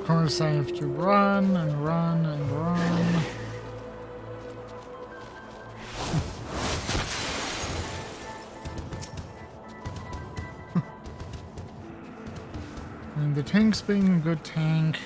of course I have to run and run and run. And the tank's being a good tank.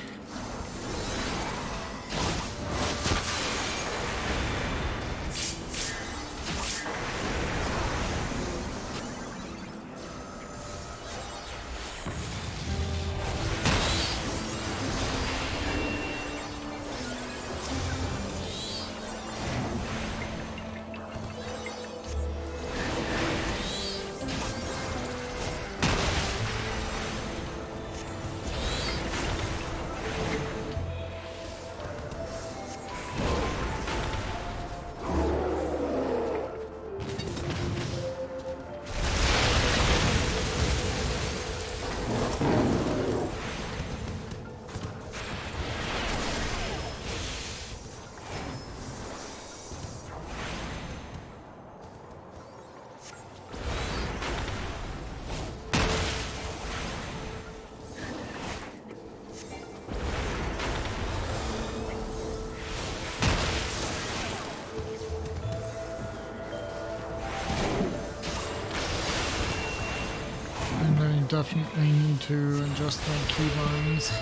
Definitely need to adjust my keybinds.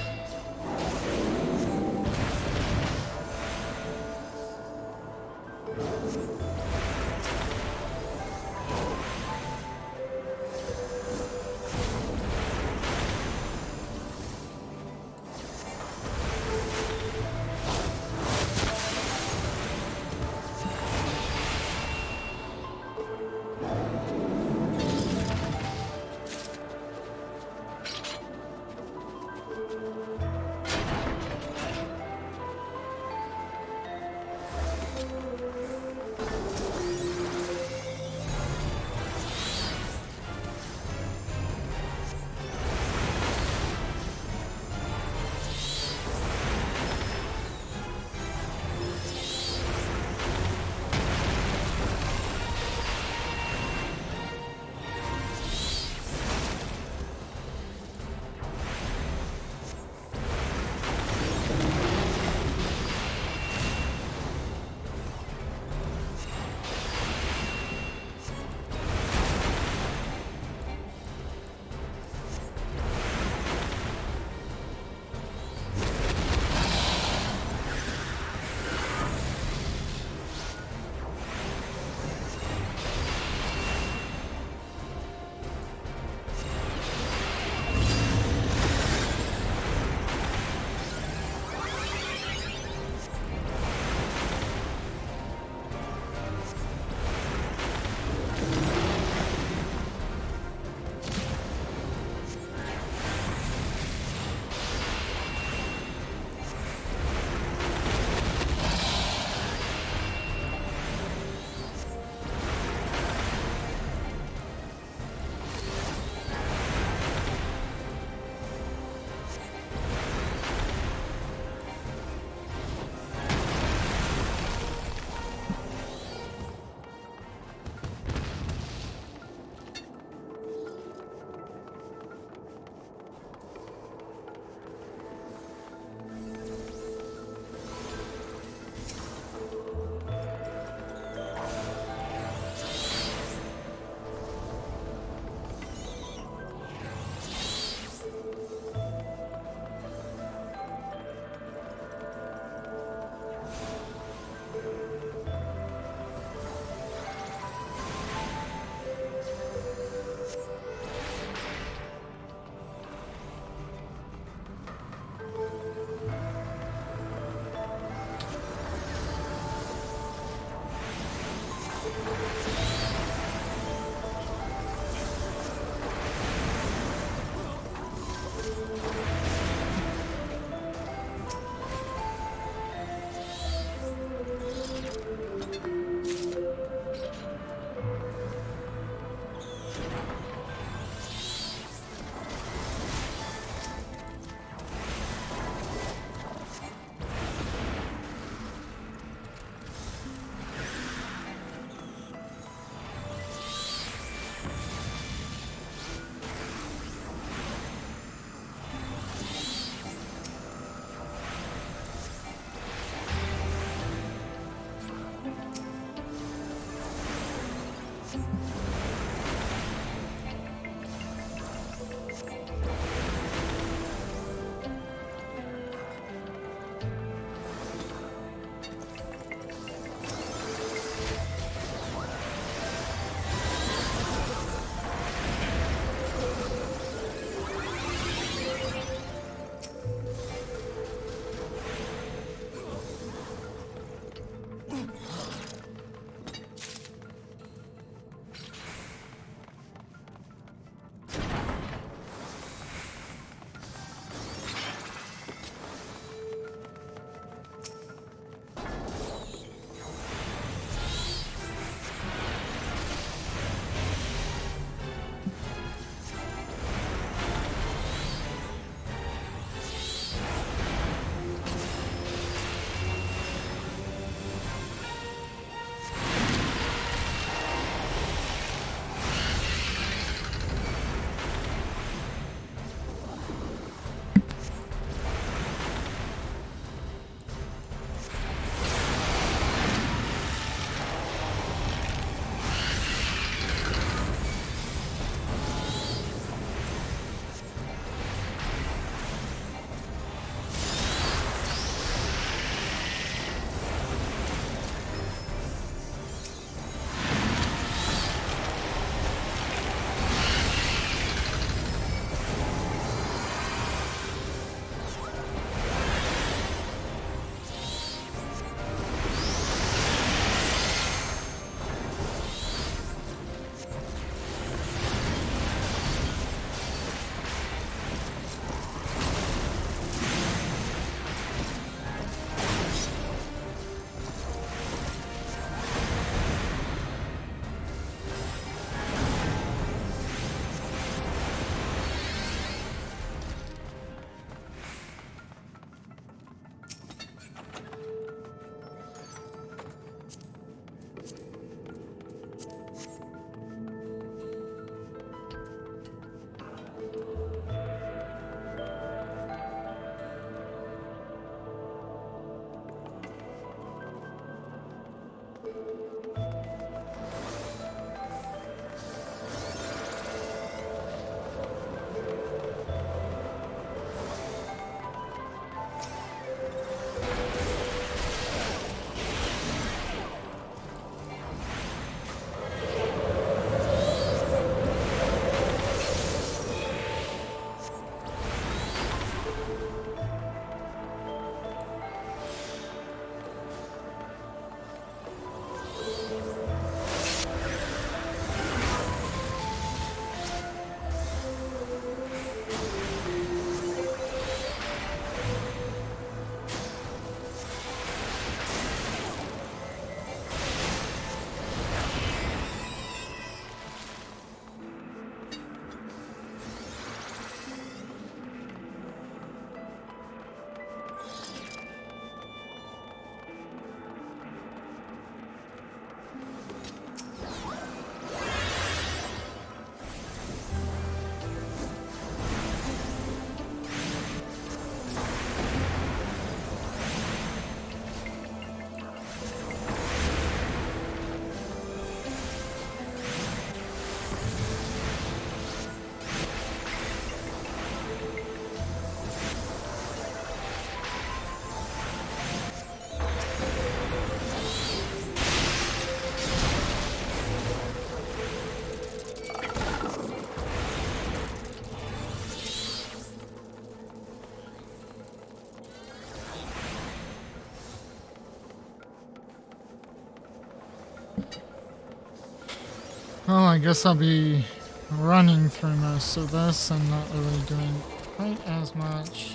Well, I guess I'll be running through most of this and not really doing quite as much.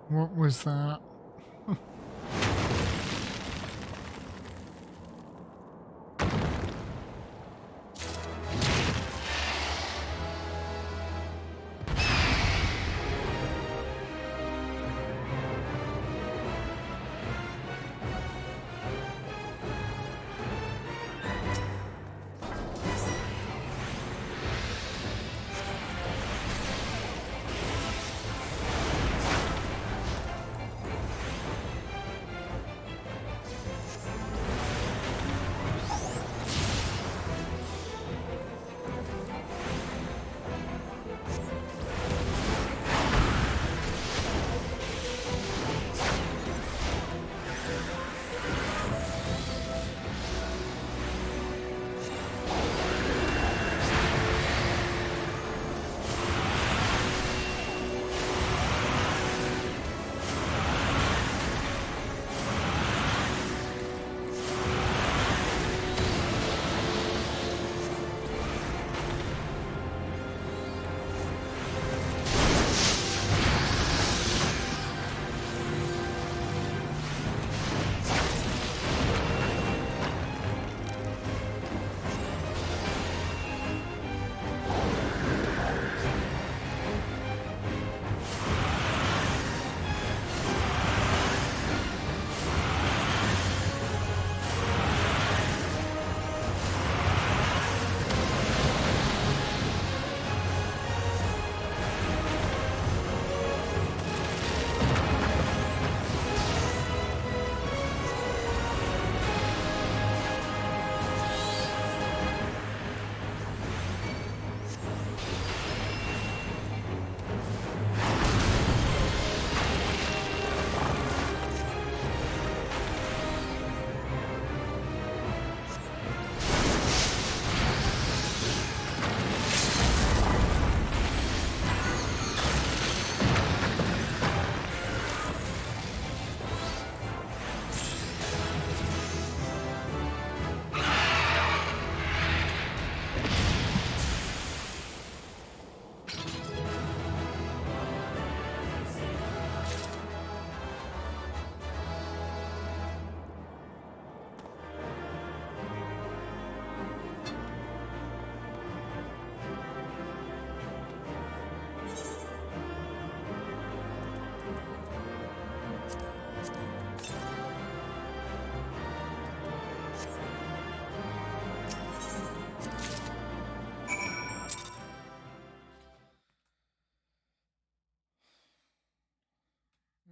What was that?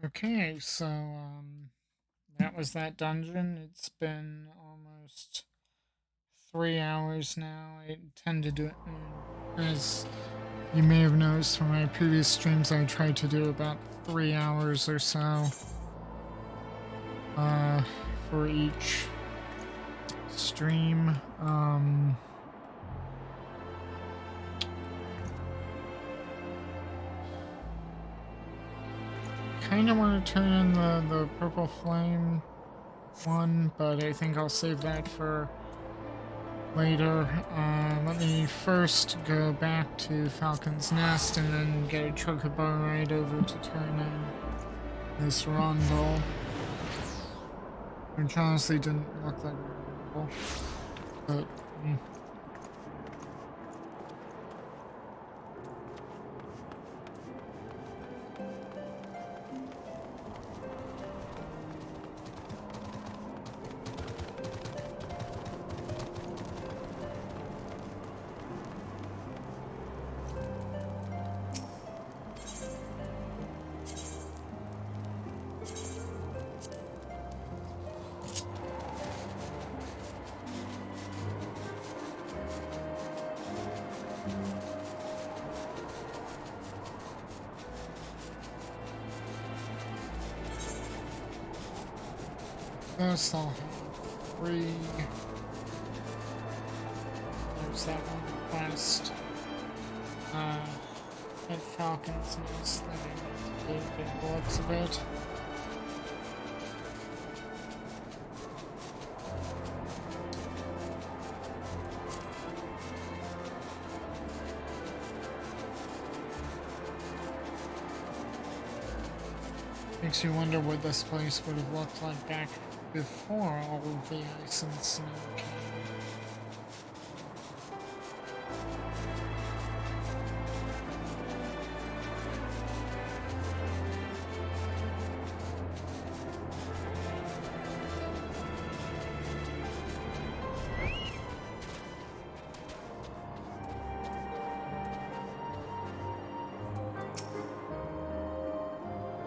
Okay, so that was that dungeon. It's been almost 3 hours now. I tend to do it, as you may have noticed from my previous streams, I try to do about 3 hours or so for each stream. Kind of want to turn in the purple flame one, but I think I'll save that for later. Let me first go back to Falcon's Nest and then get a chocobo ride over to turn in this rondel, which honestly didn't look like a rondel, but this, I'll have 3. There's that one quest. At Falcon's Nest that I need to do the looks of it. Makes you wonder what this place would have looked like back before all of the ice and snow came.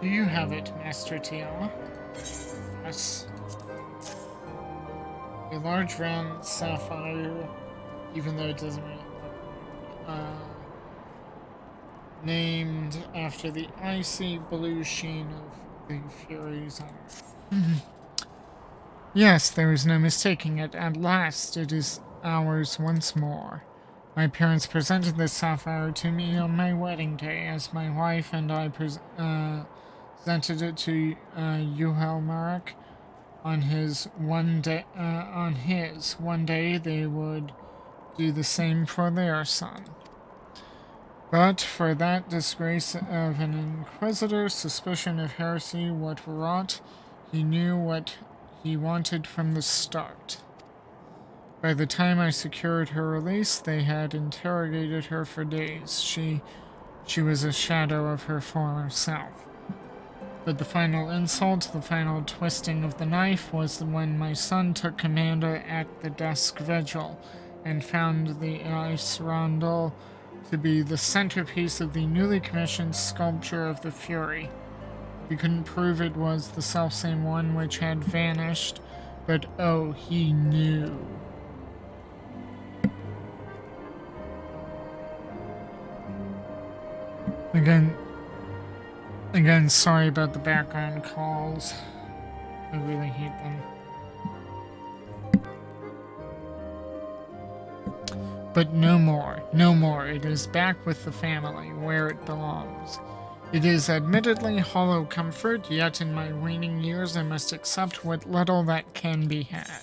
Do you have it, Master Tiala? Yes. A large round sapphire, even though it doesn't really look named after the icy blue sheen of the Fury's armor. Yes, there is no mistaking it. At last, it is ours once more. My parents presented this sapphire to me on my wedding day, as my wife and I presented it to Myrokos on his one day. One day, they would do the same for their son. But for that disgrace of an inquisitor, suspicion of heresy, what wrought, he knew what he wanted from the start. By the time I secured her release, they had interrogated her for days. She was a shadow of her former self. But the final insult, the final twisting of the knife, was when my son took command at the dusk vigil and found the ice rondel to be the centerpiece of the newly commissioned sculpture of the Fury. We couldn't prove it was the selfsame one which had vanished, but oh, he knew. Again, sorry about the background calls. I really hate them. But no more, no more. It is back with the family, where it belongs. It is admittedly hollow comfort, yet in my waning years I must accept what little that can be had.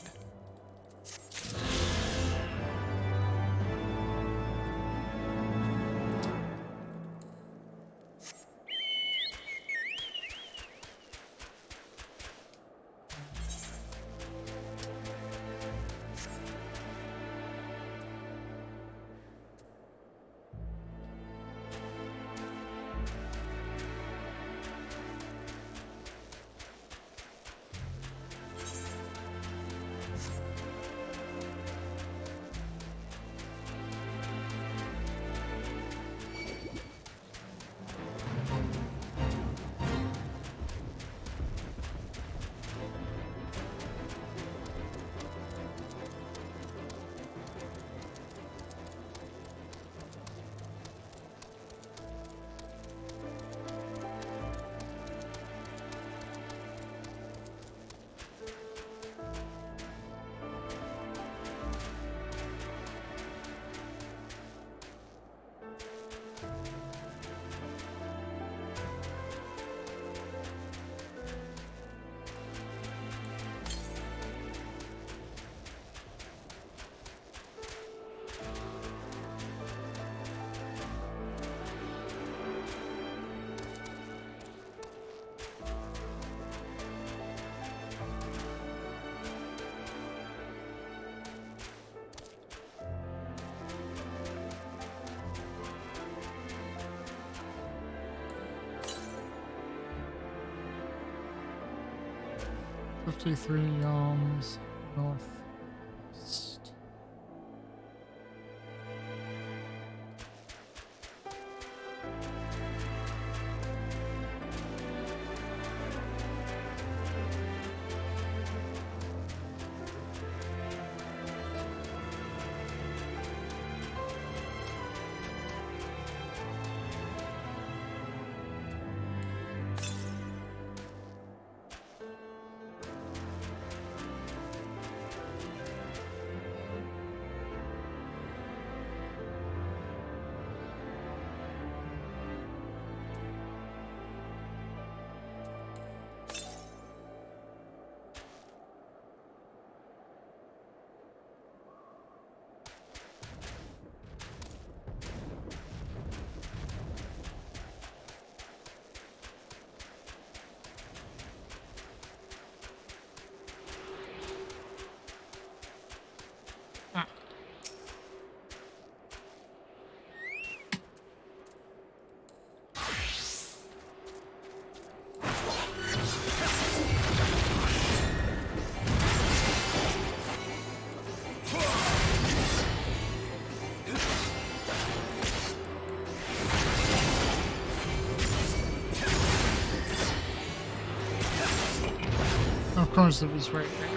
"53 Yalms Northwest." Of course it was right there.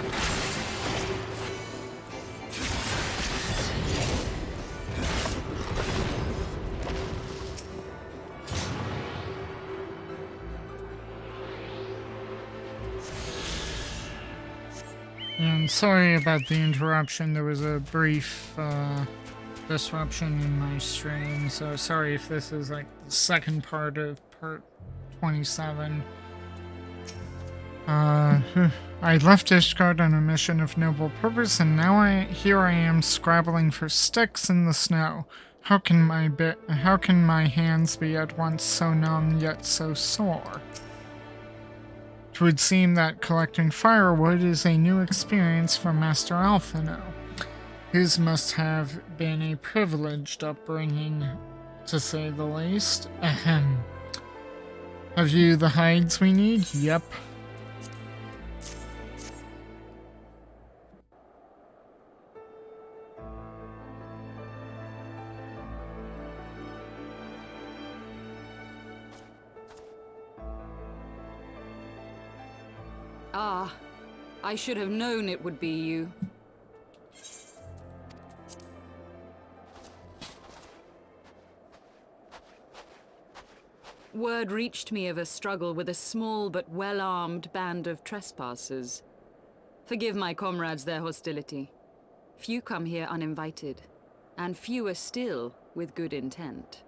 And sorry about the interruption. There was a brief disruption in my stream, so sorry if this is like the second part of part 27. I left Ishgard on a mission of noble purpose, and now here I am scrabbling for sticks in the snow. How can my hands be at once so numb yet so sore? It would seem that collecting firewood is a new experience for Master Alphino. His must have been a privileged upbringing, to say the least. Ahem. Have you the hides we need? Yep. Ah, I should have known it would be you. Word reached me of a struggle with a small but well-armed band of trespassers. Forgive my comrades their hostility. Few come here uninvited, and fewer still with good intent.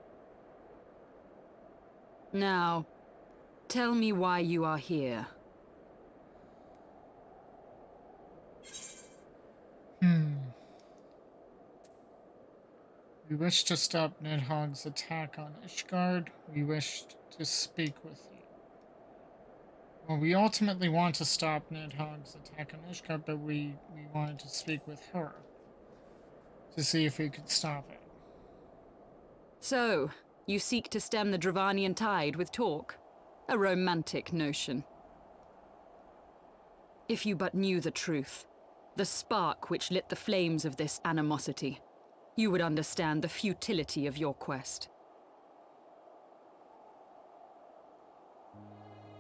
Now, tell me why you are here. We wish to stop Nidhogg's attack on Ishgard. We wished to speak with you. Well, we ultimately want to stop Nidhogg's attack on Ishgard, but we wanted to speak with her to see if we could stop it. So, you seek to stem the Dravanian tide with talk? A romantic notion. If you but knew the truth, the spark which lit the flames of this animosity, you would understand the futility of your quest.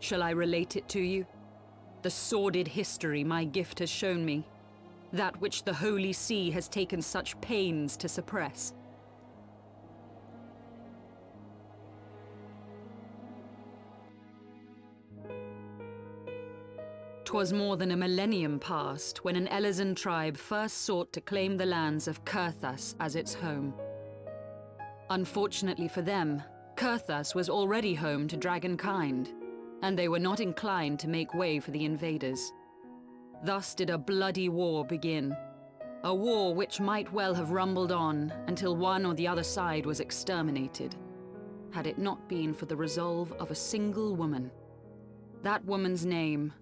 Shall I relate it to you? The sordid history my gift has shown me. That which the Holy See has taken such pains to suppress. 'Twas more than a millennium past when an Elizan tribe first sought to claim the lands of Kurthas as its home. Unfortunately for them, Kurthas was already home to dragonkind, and they were not inclined to make way for the invaders. Thus did a bloody war begin, a war which might well have rumbled on until one or the other side was exterminated, had it not been for the resolve of a single woman. That woman's name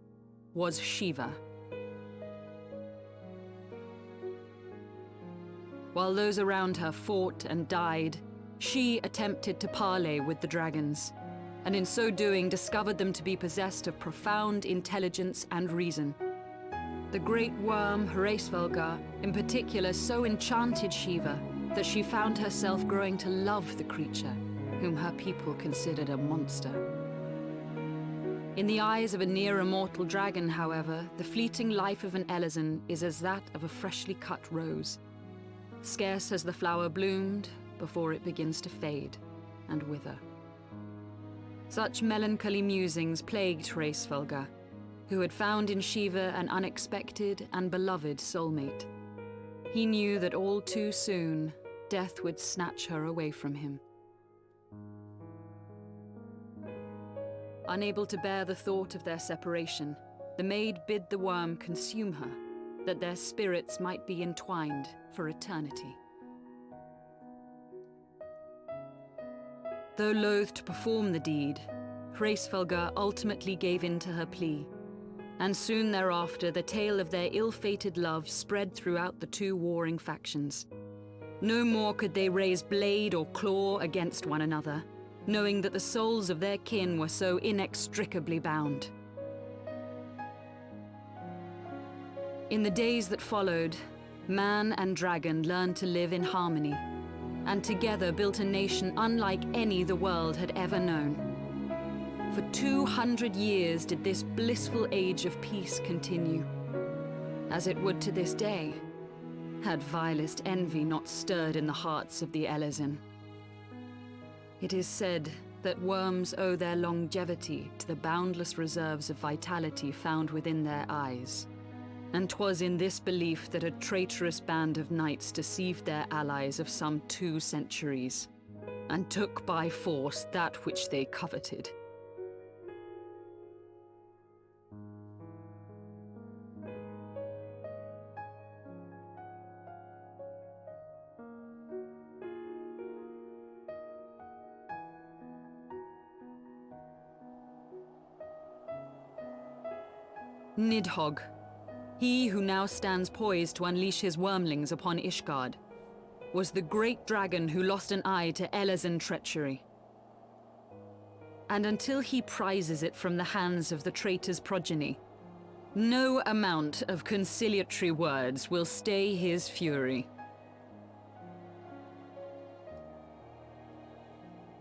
was Shiva. While those around her fought and died, she attempted to parley with the dragons, and in so doing discovered them to be possessed of profound intelligence and reason. The great worm, Hraesvelgar, in particular so enchanted Shiva that she found herself growing to love the creature, whom her people considered a monster. In the eyes of a near-immortal dragon, however, the fleeting life of an Elizan is as that of a freshly cut rose. Scarce has the flower bloomed before it begins to fade and wither. Such melancholy musings plagued Hraesvelgar, who had found in Shiva an unexpected and beloved soulmate. He knew that all too soon, death would snatch her away from him. Unable to bear the thought of their separation, the maid bid the worm consume her, that their spirits might be entwined for eternity. Though loath to perform the deed, Hraesvelgar ultimately gave in to her plea, and soon thereafter the tale of their ill-fated love spread throughout the two warring factions. No more could they raise blade or claw against one another, knowing that the souls of their kin were so inextricably bound. In the days that followed, man and dragon learned to live in harmony, and together built a nation unlike any the world had ever known. For 200 years did this blissful age of peace continue, as it would to this day, had vilest envy not stirred in the hearts of the Elezen. It is said that worms owe their longevity to the boundless reserves of vitality found within their eyes. And 'twas in this belief that a traitorous band of knights deceived their allies of some 2 centuries, and took by force that which they coveted. Nidhogg, he who now stands poised to unleash his wormlings upon Ishgard, was the great dragon who lost an eye to Elezen treachery. And until he prizes it from the hands of the traitor's progeny, no amount of conciliatory words will stay his fury.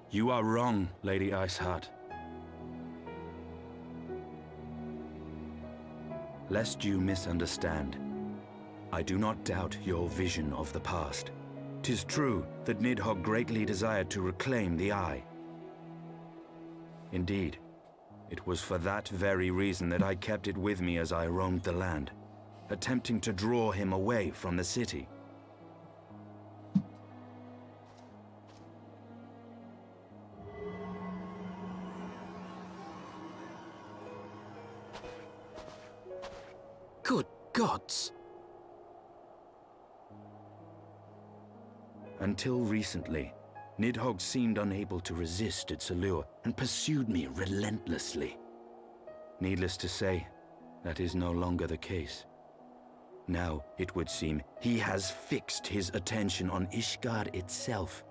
You are wrong, Lady Iceheart. Lest you misunderstand, I do not doubt your vision of the past. 'Tis true that Nidhogg greatly desired to reclaim the Eye. Indeed, it was for that very reason that I kept it with me as I roamed the land, attempting to draw him away from the city. Good gods! Until recently, Nidhogg seemed unable to resist its allure and pursued me relentlessly. Needless to say, that is no longer the case. Now, it would seem, he has fixed his attention on Ishgard itself,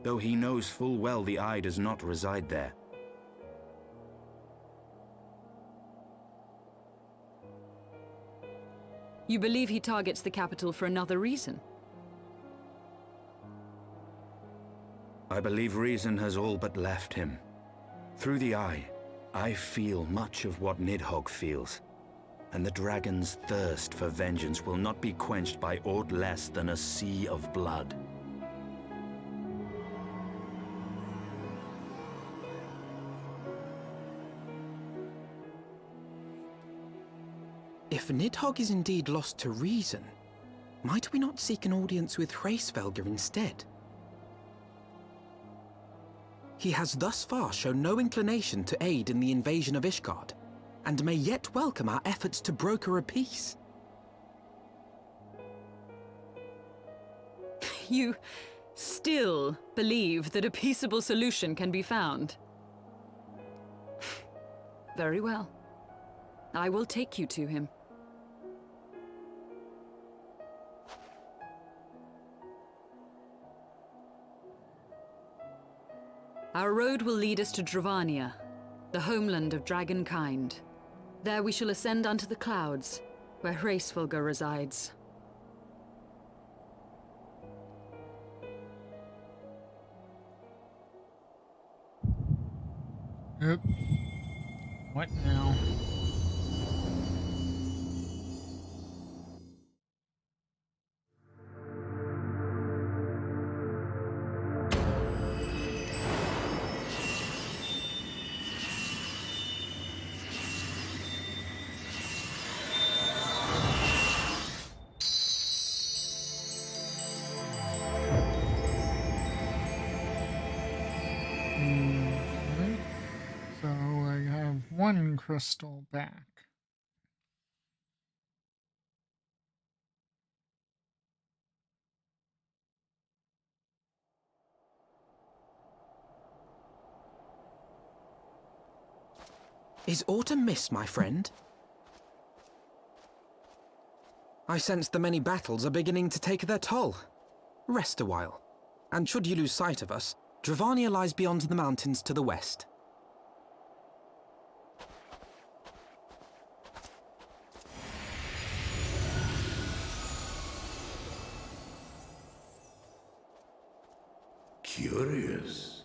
though he knows full well the Eye does not reside there. You believe he targets the capital for another reason? I believe reason has all but left him. Through the Eye, I feel much of what Nidhogg feels, and the dragon's thirst for vengeance will not be quenched by aught less than a sea of blood. If Nidhogg is indeed lost to reason, might we not seek an audience with Hraesvelgr instead? He has thus far shown no inclination to aid in the invasion of Ishgard, and may yet welcome our efforts to broker a peace. You still believe that a peaceable solution can be found? Very well. I will take you to him. Our road will lead us to Dravania, the homeland of dragonkind. There we shall ascend unto the clouds, where Hraesvelgr resides. Yep. What now? Okay. So I have 1 crystal back. Is aught amiss, my friend? I sense the many battles are beginning to take their toll. Rest a while, and should you lose sight of us, Dravania lies beyond the mountains to the west. Curious.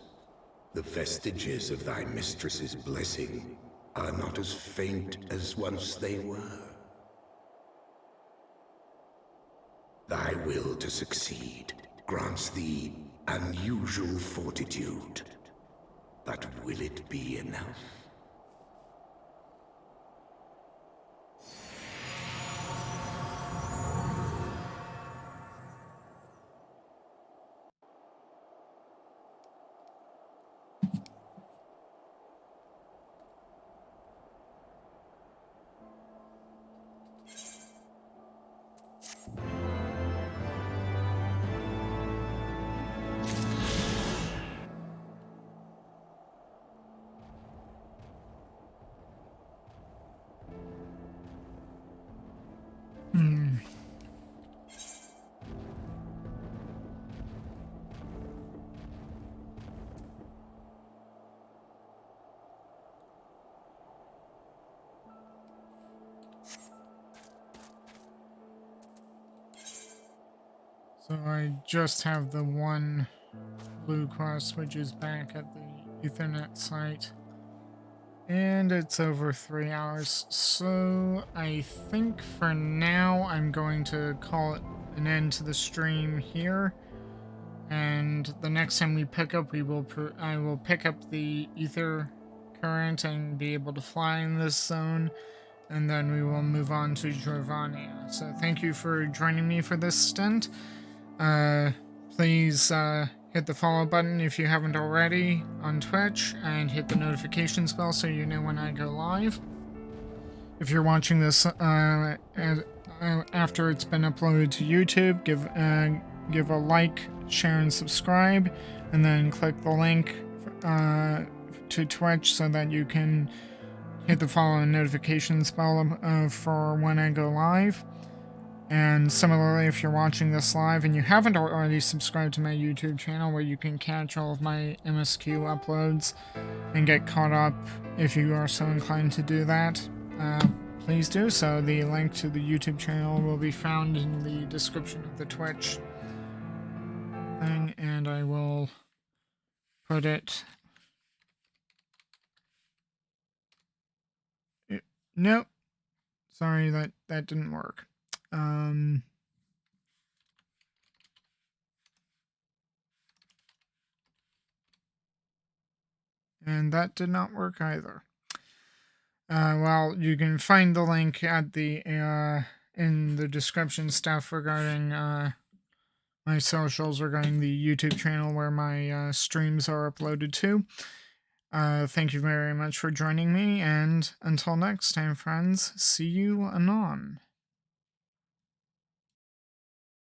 The vestiges of thy mistress's blessing are not as faint as once they were. Thy will to succeed grants thee unusual fortitude. But will it be enough? So I just have the one blue quest, which is back at the Ethernet site. And it's over 3 hours. So I think for now I'm going to call it an end to the stream here. And the next time we pick up, I will pick up the ether current and be able to fly in this zone. And then we will move on to Dravania. So thank you for joining me for this stint. Please hit the follow button if you haven't already on Twitch, and hit the notifications bell so you know when I go live. If you're watching this after it's been uploaded to YouTube, give a like, share, and subscribe, and then click the link to Twitch so that you can hit the follow and notifications bell for when I go live. And similarly, if you're watching this live and you haven't already subscribed to my YouTube channel where you can catch all of my MSQ uploads and get caught up if you are so inclined to do that, please do so. The link to the YouTube channel will be found in the description of the Twitch thing, and I will put it... Nope. Sorry, that didn't work. And that did not work either. Well, you can find the link at the in the description stuff regarding my socials, regarding the YouTube channel where my streams are uploaded to. Thank you very much for joining me, and until next time, friends, see you anon.